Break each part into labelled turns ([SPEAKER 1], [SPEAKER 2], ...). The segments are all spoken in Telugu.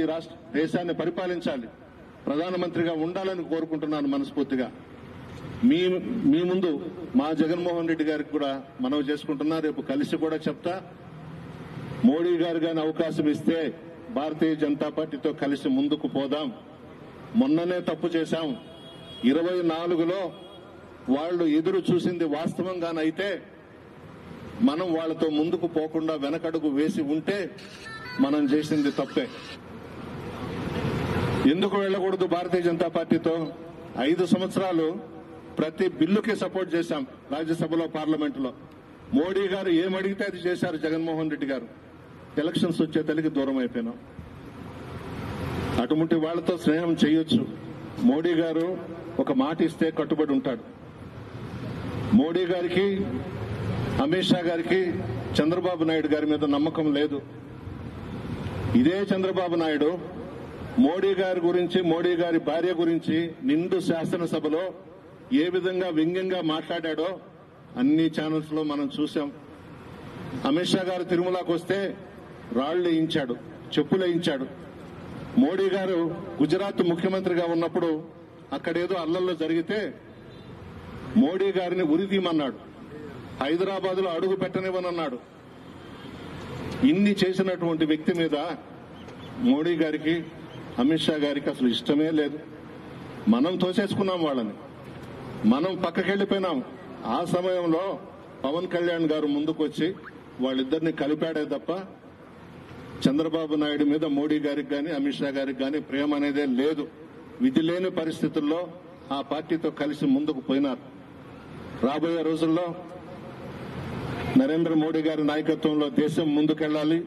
[SPEAKER 1] ఈ రాష్ట్ర దేశాన్ని పరిపాలించాలి, ప్రధానమంత్రిగా ఉండాలని కోరుకుంటున్నాను మనస్ఫూర్తిగా. మీ ముందు మా జగన్మోహన్ రెడ్డి గారికి కూడా మనవి చేసుకుంటున్నా. రేపు కలిసి కూడా చెప్తా. మోడీ గారు గాని అవకాశం ఇస్తే భారతీయ జనతా పార్టీతో కలిసి ముందుకు పోదాం. మొన్ననే తప్పు చేశాం. 24లో వాళ్ళు ఎదురు చూసింది వాస్తవంగానైతే మనం వాళ్లతో ముందుకు పోకుండా వెనకడుగు వేసి ఉంటే మనం చేసింది తప్పే. ఎందుకు వెళ్లకూడదు భారతీయ జనతా పార్టీతో? 5 సంవత్సరాలు ప్రతి బిల్లుకి సపోర్ట్ చేశాం రాజ్యసభలో, పార్లమెంటులో. మోడీ గారు ఏమడిగితే అది చేశారు జగన్మోహన్ రెడ్డి గారు. ఎలక్షన్స్ వచ్చే తల్లికి దూరం అయిపోయినాం. అటువంటి వాళ్లతో స్నేహం చేయొచ్చు. మోడీ గారు ఒక మాట ఇస్తే కట్టుబడి ఉంటాడు. మోడీ గారికి, అమిత్ షా గారికి చంద్రబాబు నాయుడు గారి మీద నమ్మకం లేదు. ఇదే చంద్రబాబు నాయుడు మోడీ గారి గురించి, మోడీ గారి భార్య గురించి నిండు శాసనసభలో ఏ విధంగా వ్యంగ్యంగా మాట్లాడాడో అన్ని ఛానల్స్ లో మనం చూశాం. అమిత్ షా గారు తిరుమలకు వస్తే రాళ్లు వేయించాడు, చెప్పులు వేయించాడు. మోడీ గారు గుజరాత్ ముఖ్యమంత్రిగా ఉన్నప్పుడు అక్కడేదో అల్లల్లో జరిగితే మోడీ గారిని ఉరిదీయమన్నాడు. హైదరాబాద్ లో అడుగు పెట్టనివ్వనన్నాడు. ఇన్ని చేసినటువంటి వ్యక్తి మీద మోడీ గారికి, అమిత్ షా గారికి అసలు ఇష్టమే లేదు. మనం తోసేసుకున్నాం వాళ్ళని, మనం పక్కకెళ్లిపోయినాం. ఆ సమయంలో పవన్ కళ్యాణ్ గారు ముందుకొచ్చి వాళ్ళిద్దరిని కలిపాడే తప్ప చంద్రబాబు నాయుడు మీద మోడీ గారికి గాని, అమిత్ షా గారికి గాని ప్రేమ అనేదే లేదు. విధి లేని పరిస్థితుల్లో ఆ పార్టీతో కలిసి ముందుకు పోయినారు. రాబోయే రోజుల్లో నరేంద్ర మోడీ గారి నాయకత్వంలో దేశం ముందుకెళ్లాలి.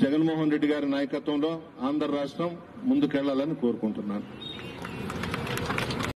[SPEAKER 1] జగన్మోహన్ రెడ్డి గారి నాయకత్వంలో ఆంధ్ర రాష్ట్రం ముందుకెళ్లాలని కోరుకుంటున్నాను.